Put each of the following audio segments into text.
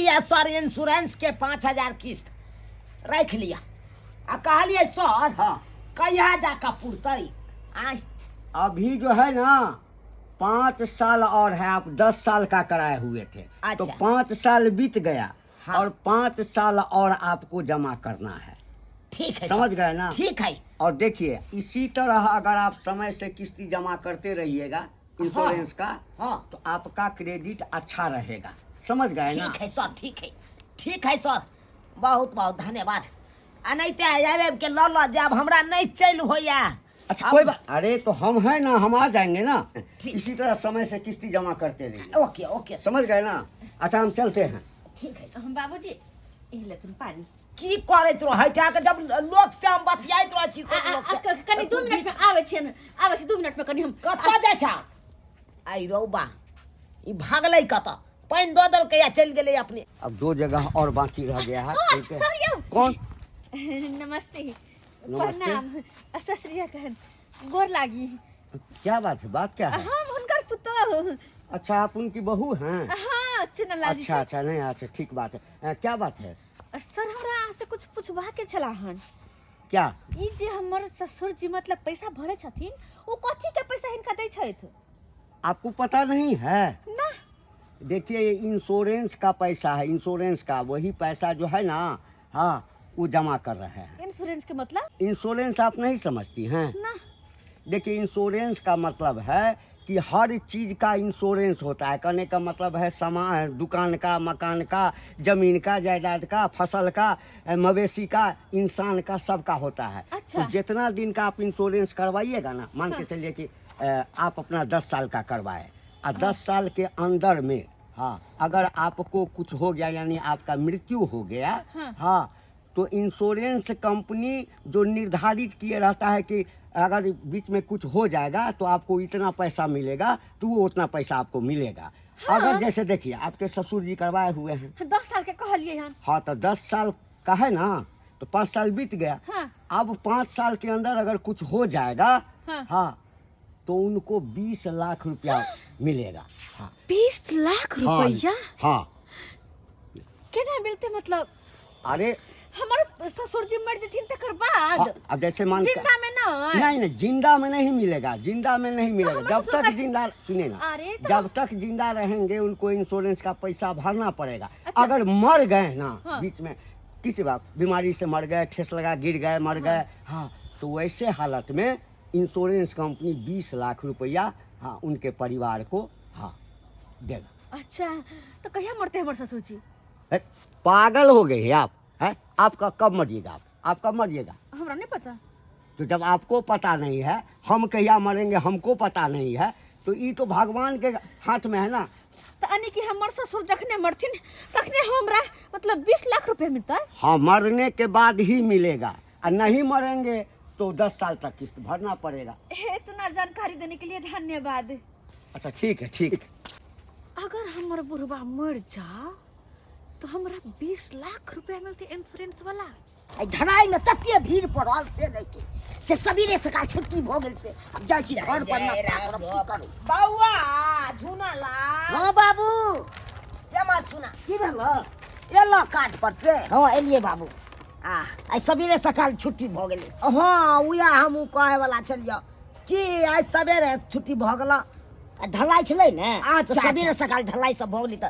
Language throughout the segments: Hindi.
कहलिए सर इंश्योरेंस के 5,000 किस्त रख लिया आ कहलिए सर हाँ कहिया जाकर पुरतई आज अभी जो है ना 5 साल और है, आप 10 साल का कराए हुए थे। तो अच्छा। 5 साल बीत गया। हाँ। और 5 साल और आपको जमा करना है। ठीक है समझ सर। गए ना? ठीक है। और देखिए इसी तरह अगर आप समय से किस्ती जमा करते रहिएगा इंश्योरेंस का, हाँ। तो आपका क्रेडिट अच्छा रहेगा। समझ गए ना? ठीक है सर। ठीक है। ठीक है सर। बहुत बहुत धन्यवाद। आ नहीं ते आवे के ल ल जब हमरा नहीं चल होया। अच्छा कोई बात, अरे तो हम हैं ना, हम आ जाएंगे ना। ठीक। इसी तरह समय से किस्ती जमा करते रहिए। Okay okay sir. समझ गए ना? अच्छा हम चलते हैं। ठीक है सर। हम बाबूजी एले तुम पानी की करैत रहै छै के जब लोग से हम बतियाइत रहै छी लोग से कनी 2 मिनट में आवे छियन, आवे छी 2 मिनट में कनी हम कतऽ जाइ छ आई रौबा ई भागलै कतऽ पानि दऽ देलकै या चलि गेलै अपने। अब 2 जगह और बाकी रह गया है। सर, ठीक है। सर यौ। कौन? नमस्ते। नमस्ते। प्रणाम। ससरिया कहन गोर लागी। क्या बात है? बात क्या है? हम हुनकर पुतोह। अच्छा आप उनकी बहू हैं? हाँ चुनल लागी। अच्छा अच्छा, नहीं अच्छा ठीक बात है। क्या बात है? सर हमरा अहाँ से कुछ पूछबा के छला हन। क्या? ई जे हमर ससुर जी मतलब पैसा भरे छथिन, वो कथी के पैसा हिनका दै छथि? आपको पता नहीं है? ना। देखिए ये इंश्योरेंस का पैसा है, इंश्योरेंस का वही पैसा जो है ना, हाँ वो जमा कर रहे हैं। इंश्योरेंस के मतलब? इंश्योरेंस आप नहीं समझती हैं? ना। देखिए इंश्योरेंस का मतलब है कि हर चीज़ का इंश्योरेंस होता है। कहने का मतलब है सामान, दुकान का, मकान का, ज़मीन का, जायदाद का, फसल का, मवेशी का, इंसान का, सबका होता है। अच्छा। तो जितना दिन का आप इंश्योरेंस करवाइएगा ना, मान के चलिए कि आप अपना 10 साल का करवाए और 10 साल के अंदर में हाँ अगर आपको कुछ हो गया यानी आपका मृत्यु हो गया, हाँ तो इंश्योरेंस कंपनी जो निर्धारित किए रहता है कि अगर बीच में कुछ हो जाएगा तो आपको इतना पैसा मिलेगा, तो वो उतना पैसा आपको मिलेगा। अगर जैसे देखिए आपके ससुर जी करवाए हुए हैं 10 साल के कहलिए हन। हाँ तो 10 साल का है ना, तो 5 साल बीत गया। हाँ। अब 5 साल के अंदर अगर कुछ हो जाएगा, हाँ। तो उनको 20 लाख रुपया मिलेगा। हाँ 20 लाख रुपया? हाँ केना मिलते मतलब? अरे हमारे ससुर जी मर जथिन तकर बाद? हाँ, अब जैसे मान जिंदा में ना? नहीं नहीं, जिंदा में नहीं मिलेगा, जिंदा में नहीं मिलेगा। हमारे जब ससुर तक का- जिंदा, सुनिए ना, अरे तो- जब तक जिंदा रहेंगे उनको इंश्योरेंस का पैसा भरना पड़ेगा। अच्छा। अगर मर गए ना हाँ। बीच में किसी बात बीमारी से मर गए, ठेस लगा गिर गए, मर गए, हाँ तो वैसे हालत में इंश्योरेंस कंपनी 20 लाख रुपया हाँ उनके परिवार को हाँ देगा। अच्छा तो कहिया मरते हमारे ससुर जी? है, पागल हो गए हैं आप? है आपका कब मरिएगा? आप कब मरिएगा? हमरा नहीं पता। तो जब आपको पता नहीं है, हम कहिया मरेंगे हमको पता नहीं है, तो ये तो भगवान के हाथ में है ना। तो यानी कि हमारे ससुर जखने मरथिन तखने हमरा मतलब 20 लाख रुपया मिलता है? हाँ मरने के बाद ही मिलेगा, और नहीं मरेंगे तो 10 साल तक किस्त भरना पड़ेगा। इतना जानकारी देने के लिए धन्यवाद। अच्छा ठीक है ठीक। अगर हमारा बुढ़वा मर जा तो हमरा 20 लाख रुपया मिलते इंश्योरेंस वाला? आई धराई में तते भीड़ पड़ल से नहीं के से सबेरे सकाल छुट्टी भ गेल से अब जाइ छी घर पर नाश्ता करब की करू। बौआ झुना ला। हां बाबू ये मत सुना की भेलो एलो काट पर से। हां एलिए बाबू आई सबेरे सकाल छुट्टी भ गेलै। हां उया हमहु कहे वाला छलियो कि आई सबेरे छुट्टी भ गेल ढलाई छलै ने। अच्छा सबेरे सकाल ढलाई सब भ गेलै त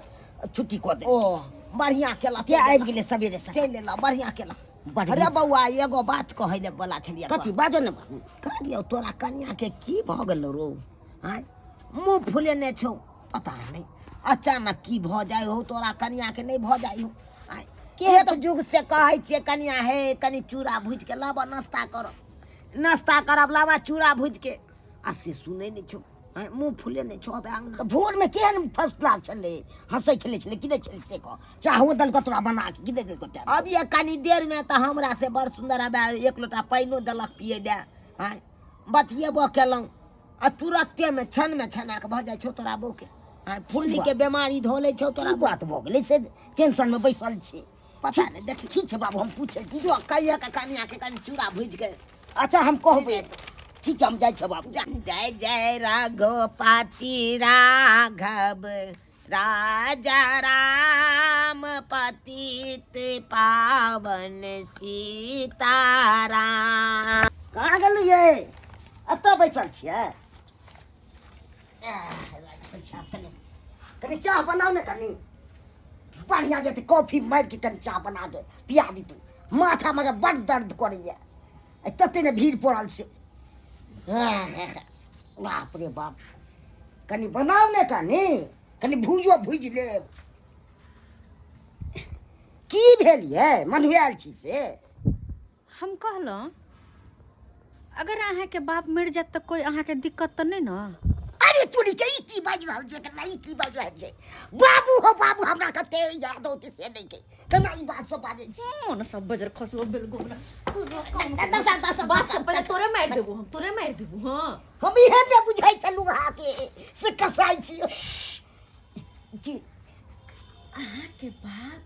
छुट्टी क दे। ओ बढ़िया केला ते आबि गेलै सबेरे से चल लेला बढ़िया केला। अरे बौआ एगो बात कहै ले बोला छलिया। कथी बाजो ने कहलियो तोरा कन्या के की भ गेल रो? आय मुंह फुलेने छौ पता नहीं अचानक की भ जाय हो तोरा कन्या के नहीं भ जाय हो। आय के तो जुग से कहै छियै कन्या हे कनी चूड़ा भुज के लाबा नाश्ता करब। नाश्ता करब लाबा चूड़ा भुज के आ से सुनै नहीं छौ। मुंह फुले नहीं छो अंगना भोर में केहन फर्स्ट क्लास चले हंसै खेले छले कि नहीं छले से कह चाहो दल को तोरा बना के दे को टाइम। अब ये कनी देर में तो हमरा से बड़ सुंदर अब एक लोटा पाइनो देलक पिए दे। हां बतिएबो केलौं आ तुरंते में छना के भ जाय छौ तोरा बो के। हां फुल्ली के बीमारी धोले छौ तोरा बात भ गेलै से टेंशन में बैसल छी पता नहीं देख ठीक छै बाबू हम पूछे जो कहिया के कन्या के कनी चूड़ा भुज के। अच्छा हम कहबै ठीक हम जाय छ बाबू। जय जय रघुपति राघव राजा राम पतित पावन सीताराम। कहाँ गेलियै? एतऽ बैसल छियै? कनी चाह बनाओ ने, कनी बढ़िया जेते कॉफी मार के कनी चाह बना दे, पिया दी तू। माथा में बड़ दर्द करैया, तते ने भीड़ पड़ल से। बाप रे बाप, कनी बनाओ ने, कनी भूजो भूज लेब। की भेल ये मनहुआल छी से? हम कहलहुँ अगर अहाँ के बाप मर जात तो कोई अहाँ के दिक्कत तो नहीं ना? अरे चोरी के ई की बाज रहल छै, केना ई की बाज रहल छै? बाबू हो बाबू, हमरा कते याद होते से नहीं के, केना ई बात सब बाजै छी? मन सब बजर खसो बेल गोबरा तू काम दस बात से पहले तोरे मार देबो, हम तोरे मार देबो। हां हम इहे ने बुझाई छलु हा के से कसाई छी जी। अहाँ के बाप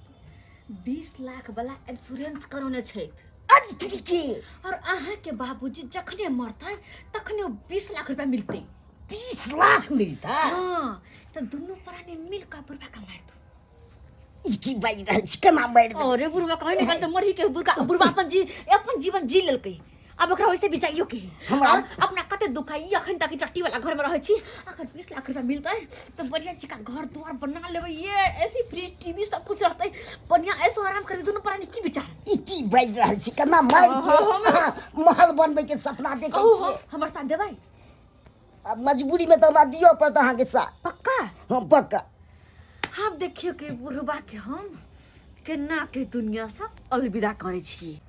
20 लाख वाला इंश्योरेंस करौने छै, अरे चोरी के। और अहाँ के बाबूजी जखने मरतै तखने 20 लाख रुपया मिलतै। 20 लाख मिलता? हाँ, तो दोनों प्राणी मिल का बुढ़वा का मार दो। इसकी बाई रहल छी, केना मार दे? अरे बुढ़वा कहीं निकल तो मरी के बुढ़वा अपन जीवन जी लेलकै, अब ओकरा वैसे भी चाहिए के हमरा अपना कते दुखाई अखन तक टट्टी वाला घर में रहै छी। अगर 20 लाख रुपया मिलतै तो बढ़िया चिका घर द्वार बना लेबै, ये ऐसी फ्रिज टीवी सब कुछ रहतै, बढ़िया ऐसो आराम करे। दोनों प्राणी की विचार? इती बाई रहल छी, केना मार के महल बनबै के सपना देखै छी। हमर साथ देबै? अब मजबूरी में तो हमरा दियो पड़त अहाँ के साथ। पक्का? हां पक्का। आप देखियो के बुढ़वा के हम केना के दुनिया से अलविदा करे छी।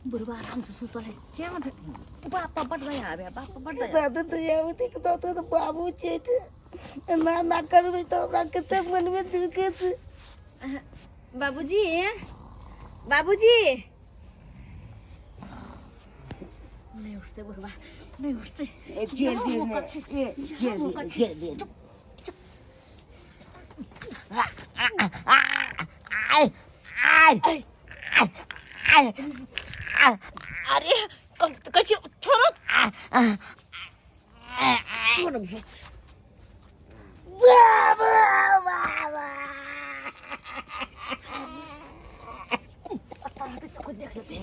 बुढ़वा आराम से सुतल है, क्या मतलब बापा बड़ गया है, बापा बड़ गया। दादा तो ये होती कि तो बाबू चेट ना करबे तो हमरा कते मन में दुखत। बाबूजी, बाबूजी नहीं उठते बुढ़वा, नहीं उठते। जेल दे, जेल दे। अरे कच्ची छोड़ो, देख लेते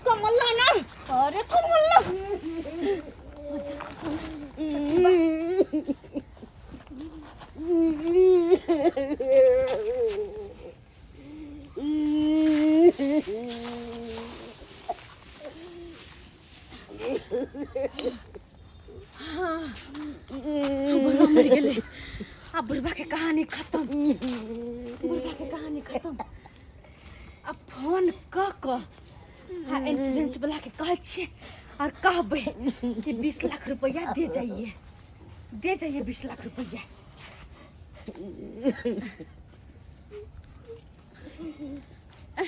कमला ना, अरे कमला मर गेले। अब बुढ़वा के कहानी खत्म, बुढ़वा के कहानी खत्म। अब फोन क इंश्योरेंस वाला के कहे छिए और कहबे कि 20 लाख रुपया दे जाइए, 20 लाख रुपया।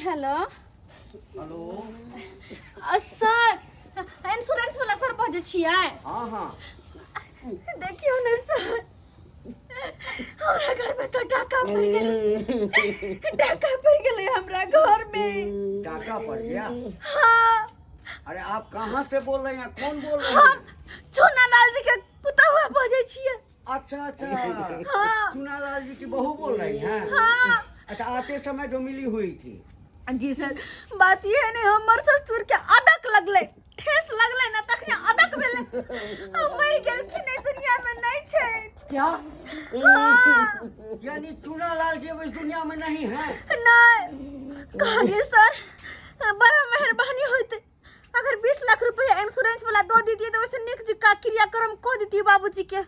हेलो हेलो सर, इंश्योरेंस वाला सर बाजै छियै? हाँ हाँ देखियो ना सर, हमरा घर में तो डाका पड़ गेलै, डाका पड़ गेलै हमरा घर में। डाका पड़ गया? हाँ। अरे आप कहाँ से बोल रहे हैं, कौन बोल रहे हम हैं? चूनालाल जी के पुतहुआ बाजै छियै। अच्छा अच्छा, हाँ। चुनालाल जी की बहू बोल रही हैं? हाँ। अच्छा, आते समय जो मिली हुई थी? जी सर, बात ये है ने हमर ससुर के अदक लगले, ठेस लगले ना, तखने अदक भेले, मर गेलखिन, ए दुनिया में नहीं छै। क्या? हाँ। यानी चुनालाल जी अब इस दुनिया में नहीं है? नहीं, कहलिए सर बड़ा मेहरबानी होते अगर 20 लाख रुपया इंश्योरेंस वाला दो दीजिए तो वैसे निक जी का क्रियाक्रम को देती बाबूजी के।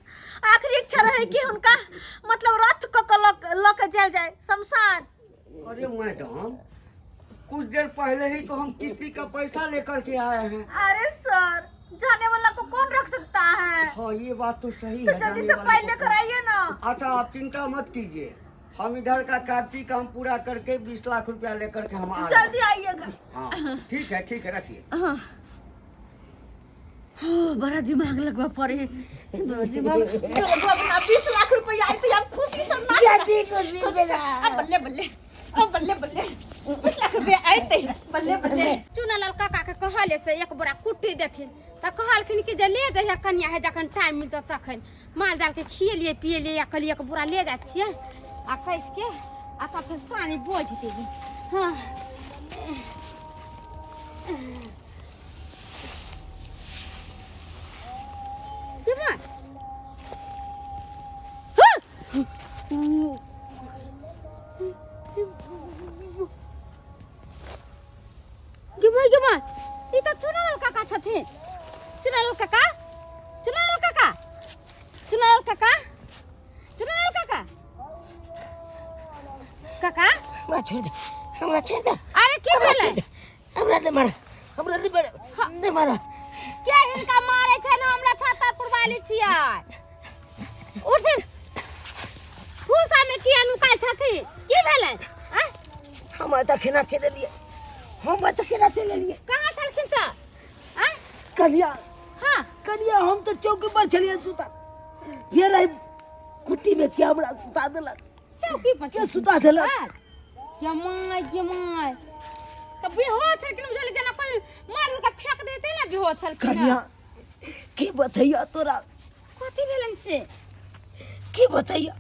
आखिरी इच्छा रहे कि उनका मतलब रथ को लक जल जाए शमशान। अरे मैडम, कुछ देर पहले ही तो हम किस्ती का पैसा लेकर के आए हैं। अरे सर, जाने वाला को कौन रख सकता है? हाँ ये बात तो सही तो है। जल्दी जाने से वाले फाइल को लेकर आइए ना। अच्छा, आप चिंता मत कीजिए, हम इधर का कागजी काम पूरा करके 20 लाख रुपया लेकर के हम आ रहे हैं। जल्दी आइएगा। हाँ ठीक है, रखिए। हाँ। बड़ा दिमाग लगवा पड़े दिमाग 20 लाख रुपया आई तो हम खुशी से ना ये भी खुशी से अब बल्ले बल्ले अब बल्ले बल्ले 20 लाख रुपया आई ते बल्ले बल्ले चुना लाल काका के कहले से एक बोरा कुट्टी देथिन त कहलखिन कि जे ले जइया कन्या है जखन टाइम मिलत तखन माल जाल के खिएलिए पिएलिए या कहलिए एक बोरा ले जाइ छियै आ कैस के आ तब फिर पानी बोझ देबी हां Gimana? Gimana? Itu Cunal kakak छथिन Cunal kakak Cunal kakak Cunal kakak Cunal kakak kakak हमरा छोड़ दे अरे की भेलै हमरा नहीं मारा के हिनका मारे छै न हमरा छतरपुर वाली छियै उठिन फूसा में किया नुकाल छथि की भेलै हम त खेना चले लिए कहाँ छलखिन त कनिया हम तो चौकी पर चलिए सुता फिर आई कुट्टी में क्या हमरा सुता देलक चौकी पर क्या सुता देलक जमाई तो बेहोश छलखिन बुझल जेना कोई मार के फेंक देते ना बेहोश छलखिन कनिया की बतैया तोरा कथि भेलन से की बतैया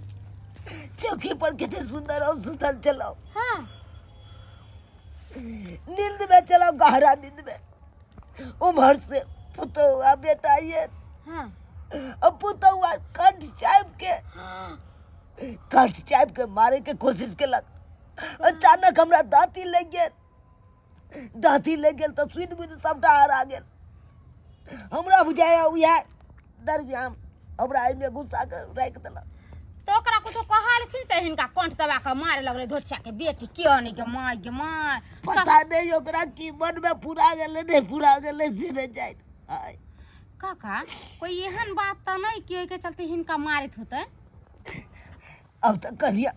चौकी पर कितने सुंदर हम सुतल चलाओ हां नींद में चलाओ गहरा नींद में उमर से पुतौआ बेटा ये हां अब पुतौआ कंठ चाप के मारे के कोशिश केलक अचानक हमरा दांती लग गेल तो सुई बुझ सबटा हरा गेल हमरा बुझाया उहे दरमियान हमरा एमे घुसा के राख देलक तो ओकरा कुछ कहलखिन त हिनका कंठ दबा के मारे लगले धोछा के बेटी कियो नहीं के माय पता नहीं ओकरा की मन में पूरा गेले से नहीं जाए काका कोई एहन बात त नहीं कि के चलते हिनका मारित होतै अब तो करिया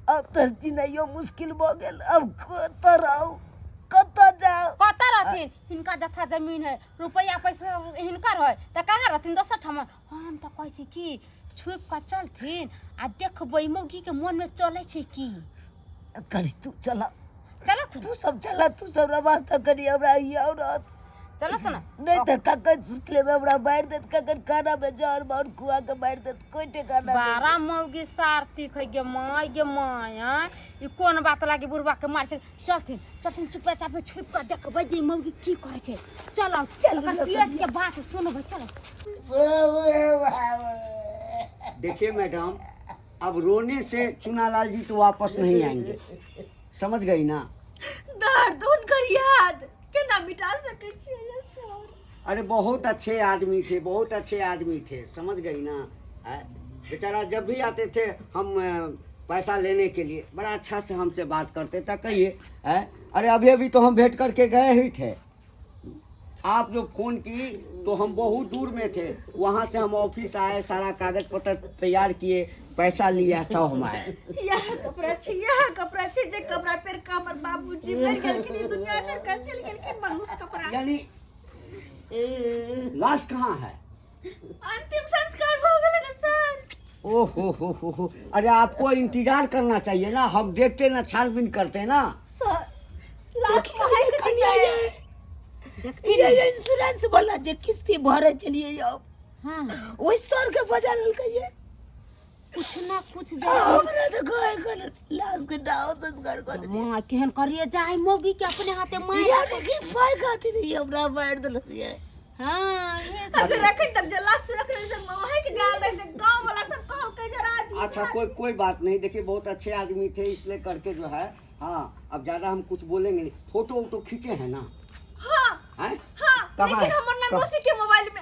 अब तो जीनाइयो मुश्किल हो गेल अब कत जाओ कत रहथिन हिनका जथा जमीन है रुपया पैसा हिनकर है त कहां रहथिन दोसर ठमन हम त कहै छी कि छुप का चलथिन आ देखबै मौगी के मन में चले छै की करी तू चला तू सब रवा त करी हमरा आइयो रहत चलो ना नहीं तो काका सुतले में हमरा मार देत काका खाना में जहर मार कुआ के मार देत कोई ठिकाना नहीं बारा मौगी सारती खै गे माय ई कोन बात लागे बुढ़वा के मार चलथिन चुपे चापे छुप के देखबै जे मौगी की करे छै चलो पेट के बात सुनबै चलो देखिए मैडम अब रोने से चुनालाल जी तो वापस नहीं आएंगे समझ गई ना दर्द उनकर याद केना मिटा सकै छियै सर अरे बहुत अच्छे आदमी थे समझ गई ना बेचारा जब भी आते थे हम पैसा लेने के लिए बड़ा अच्छा से हमसे बात करते थे कहिए अरे अभी तो हम भेंट करके गए ही थे आप जो फोन की तो हम बहुत दूर में थे वहाँ से हम ऑफिस आए सारा कागज पत्र तैयार किए पैसा लिया तो हम आए यहाँ कपड़ा छै जे कपड़ा पेर हमर बाबूजी मर गेलखिन ई दुनिया छोड़ के चल गेलखिन बहुत कपड़ा यानी लाश कहाँ है अंतिम संस्कार हो गेलै ना सर ओहो अरे आपको इंतजार करना चाहिए ना हम देखते ना छानबीन करते ना सर लाश कनिया ये इंश्योरेंस वाला जे किस्ती भरे चलिए अब हां ओइ सर के बजा ललकइए कुछ ना कुछ हमरा तो गए गल लाश के डाव संस्कार कर दे मां केहन करिए जाय मौगी के अपने हाथे मार या देखी पाई खाती नहीं हमरा मार दलक हां ये अगर रखे तब जला से रखे से मोहे के जाल रहे गांव वाला सब कहो के जरा दी अच्छा कोई बात नहीं देखिए बहुत अच्छे आदमी थे इसलिए करके जो है हाँ अब ज्यादा हम कुछ बोलेंगे नहीं फोटो खींचे हैं ना हां लेकिन हमर ना दोषी के मोबाइल में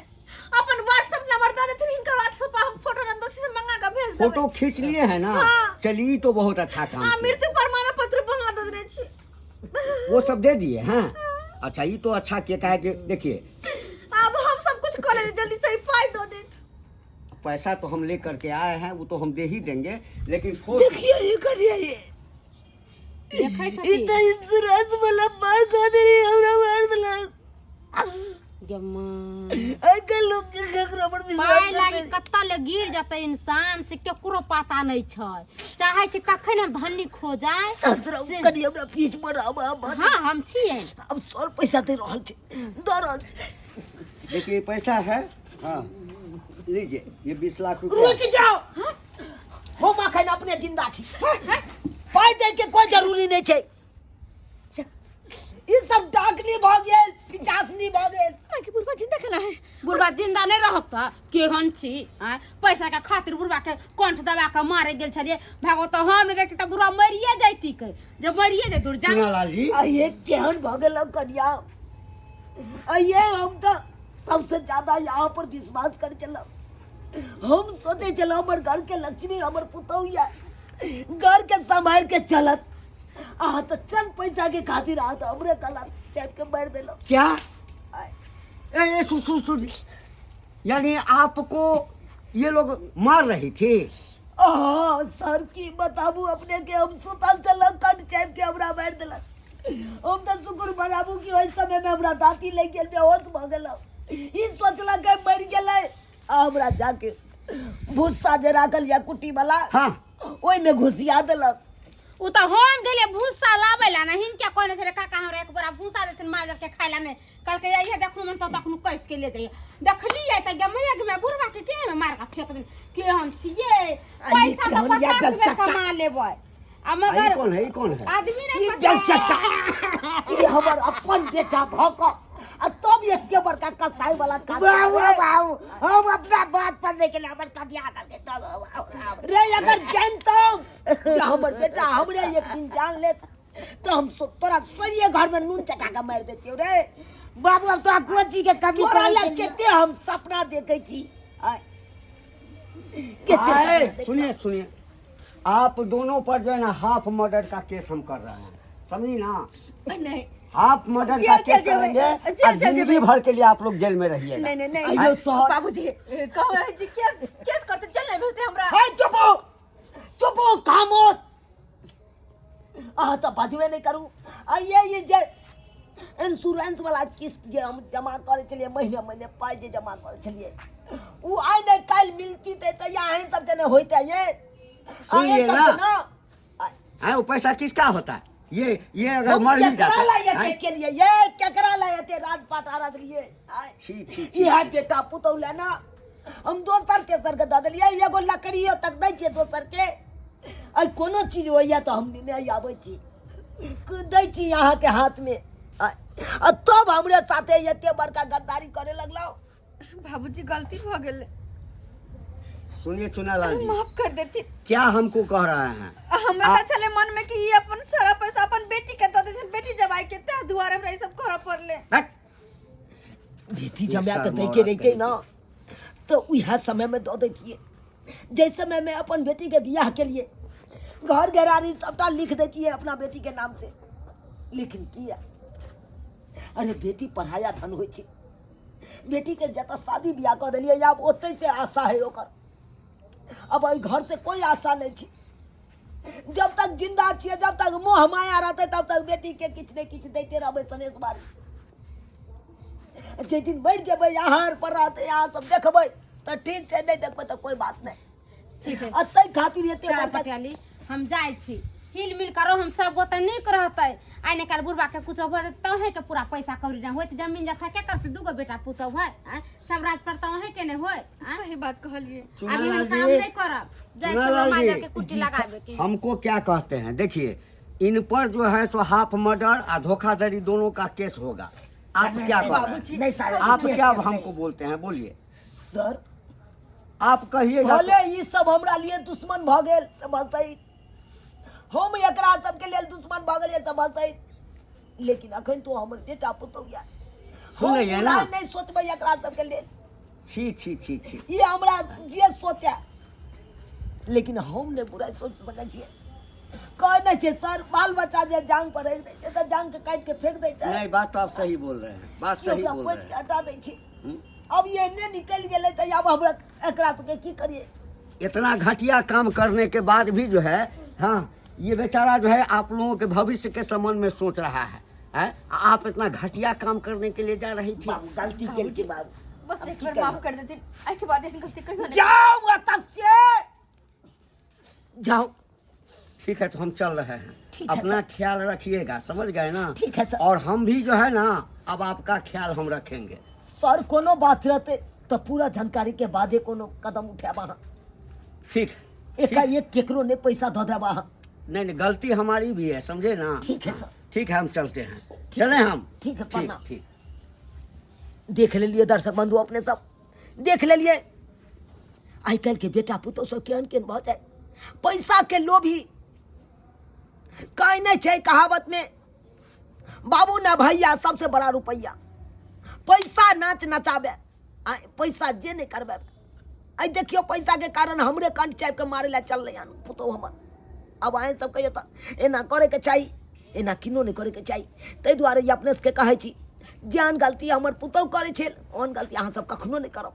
अपन व्हाट्सएप नंबर दे देथिन इनका व्हाट्सएप पर हम फोटो ना दोषी से मंगा के भेज देबै फोटो खींच लिए हैं ना चलिए तो बहुत अच्छा काम हां मृत्यु प्रमाण पत्र बना दे रहे छी वो सब दे दिए हैं अच्छा ये तो अच्छा किया है कि देखिए अब हम सब कुछ कर ले जल्दी से पाई दो दे पैसा तो हम ले करके आए हैं वो तो हम दे ही देंगे लेकिन देखिए ये करिए ये देखै छथि इतना इंश्योरेंस वाला पाई खा दे हमरा मार दलक पाय लागी कत्ता ले गिर जाते इंसान से केकरो पता नहीं छै। चाहे छै कखन हम धनी खो जाए कनी हमरा पीठ पर हाँ हम छिए। अब 100 पैसा दे रहल छै, दे रहल छै। देखिए पैसा है, हाँ लीजिए ये 20 लाख रुपया। रुक जाओ, हम अखन अपने जिंदा छी, पाय दे के कोई जरूरी नहीं छै। ई सब डाकनी भ गेल, पिचासनी भ गेल। आके बुढ़बा जिंदा केना है? बुढ़बा जिंदा नहीं रहता केहन छी। पैसा के खातिर बुढ़बा के कंठ दबा के मारे गेल छलिए। भागो तो हम नहीं देखती तो बुढ़बा मरिए जाती के। जब मरिए जाए दूर जा। चुनालाल जी ये केहन भ गेल कन्या। ये हम तो सबसे ज्यादा यहाँ पर विश्वास कर चलो। हम सोचे चलो हमर घर के लक्ष्मी हमर पुतौह है, घर के संभाल के चलत। तो चंद पैसा के खातिर तो हमरे कला चैप के मार देलो। क्या? ए सुन, यानी आपको ये लोग मार रही थी? सर की बताबू अपने के हम सुतल चलो कट चैप के हमरा मार देलक। हम तो शुक्र मनाबू कि ओइ समय में हमरा दाती ले गेल, बेहोश भ गेलो। ई सोचला के मर गेलै। हमरा जाके भूसा जे राखल या कुटी वाला, हाँ ओइ में घुसिया देलक। उ त हम गेले भूसा लावेला ना। हिनके कहने छले काका हमरा एक बोरा भूसा देथिन माजर के खाइला ने। कल के आइए देखनु मन तो तखनु कैस के ले जाइए। देखलिए त गमैया के बुढ़वा के के में मार के फेंक दे। के हम छिए पैसा तो 50 में कमा लेबै। आ मगर कौन है? आदमी ई नहीं बेचता, ई हमर अपन बेटा भक। तब एते बड़का कसाई वाला काम। बाबू हम अपना बात पढ़ने के लिए हमर कबिया कर देता। रे अगर जानतम कि हमर बेटा हमरे एक दिन जान ले तो हम तोरा सोइए घर में नून चटा के मार देतियो रे। बाबू अब तोरा कोची के कभी करे केते हम सपना देखे छी। सुनिए, आप दोनों पर जो है ना हाफ मर्डर का केस हम कर रहे हैं, समझी ना? नहीं हाफ मर्डर का केस करेंगे और जिंदगी भर के लिए आप लोग जेल में रहिएगा। नहीं अयो सर बाबूजी कहो है जी केस करते चल नहीं भेजते हमरा। है चुपो खामोश। तो बजबे नहीं करू। ये जे इंश्योरेंस वाला किस्त जे हम जमा करे चलिए, महीने पाई जे जमा करे चलिए, उ आइ नहीं काल मिलती तो यहाँ सब जने होते ये। सुनिए ना, वो पैसा किसका होता है? ये अगर मर ही जाता है के लिए ये केकरा लाए थे राजपाट आराध लिए। छी ये बेटा पुतौह लेना हम दोसर तेसर के द देलिए। एगो लकड़ियो तक दै छियै दोसर के। आई कोनो चीज होइया तो हम नहीं आबै छी, दै छी यहाँ के हाथ में। तब हमरे साथे एते बड़का गद्दारी करे लगलो। बाबूजी गलती भ गेल, सुनिए चुनालाल जी, माफ कर देती। क्या हमको कह रहे हैं? हमरा त चले मन में कि ये अपन सारा पैसा अपन बेटी के द देथिन। बेटी जब आई के त दुआरे हमरा ई सब करऽ पड़ले। बेटी जमा के दै के रहिते ना तो उहे समय में दे देतिए। जैसे समय में अपन बेटी के बियाह के लिए घर घरारी सबटा लिख देती है अपना बेटी के नाम से। लेकिन किया, अरे बेटी पढ़ाया धन हो। बेटी के जत शादी बियाह कर दिलिए, अब ओते से आशा है ओकर। अब घर से कोई आशा नहीं थी। जब तक जिंदा छिए, जब तक मोह माया रहते तब तक बेटी के किछ ने किछ देते रहबे सनेश बारी। जे दिन मर जेबे यहाँ पर रहते यहाँ सब देखबे तो ठीक है, नहीं देखबे तो कोई बात नहीं। ठीक है अतै खातिर एते चार पटियाली हम जाय छी। हिल मिल करो हम सब गोता नीक रहते। आइ ने काल बुढ़बा के कुछ हो तहे के पूरा पैसा कौड़ी ना होत। जमीन जथा के करते दूगो बेटा पुतौ भाई सब राज पर तहे के ने होय। सही बात कहलिए। अभी हम काम नहीं करब, जाय छी माजा के कुटी लगावे के। हमको क्या कहते हैं, देखिए इन पर जो है सो हाफ मर्डर और धोखाधड़ी दोनों का केस होगा। आप क्या कह रहे हैं? नहीं सर, आप क्या हमको बोलते हैं, बोलिए सर। आप कहिएगा। भले ये सब हमरा लिए दुश्मन भ गेल से बात सही। हम एकरा सब के लिए दुश्मन भ गेल सब बात सही। लेकिन अखन तो हमर बेटा पुतौह या सुनिए ना, नहीं सोचबे एकरा सब के लिए। छी ये हमरा जे सोचे, लेकिन हम ने बुरा सोच सकै छियै। कह नहीं छे सर, बाल बच्चा जे जांग पर रख दे छे त जांग के काट के फेंक दे छे। नहीं, बात तो आप सही बोल रहे हैं, बात सही बोल रहे हैं। हटा दे छे। अब ये ने निकल गेले त अब हमरा एकरा सबके की करिए? इतना घटिया काम करने के बाद भी जो है, हाँ ये बेचारा जो है आप लोगों के भविष्य के संबंध में सोच रहा है। हैं? आप इतना घटिया काम करने के लिए जा रही थी। बाबू गलती के लिए बाबू बस अब एक की बार करें? माफ कर देती, आज के बाद एहन गलती कहियो नहीं। जाओ अतस्य जाओ। ठीक है, तो हम चल रहे हैं। ठीक है, अपना ख्याल रखिएगा, समझ गए ना? ठीक है, सर। और हम भी जो है ना, अब आपका ख्याल हम रखेंगे। सर कोनो बात रहते तो पूरा जानकारी के बादे कोनो कदम उठाबा। ठीक है। एकाएक केकरो ने पैसा दो देबा। नहीं नहीं, गलती हमारी भी है, समझे ना? ठीक है सर। ठीक है, हम चलते हैं। चले हम। ठीक है, प्रणाम। ठीक। देख ले लिए दर्शक बंधु अपने सब देख ले लिए। आई कल के बेटा पुतो सब केहन केहन बहुत है, पैसा के लोभी। कहीं नहीं छै कहावत में, बाबू ना भैया सबसे बड़ा रुपया। पैसा नाच नचाबे, पैसा जे नहीं करबे। आई देखियो पैसा के कारण हमरे कंठ चाप के मारे ला चल रहे पुतो हमर। अब आए सब कहियो तो एना करे के चाहिए, एना किनो नहीं करे के चाहिए। ताहि दुआरे ई अपने से कहै छी, जेहन गलती हमर पुतौ करे छै ओहन गलती अहाँ सब कखनो नहीं करब।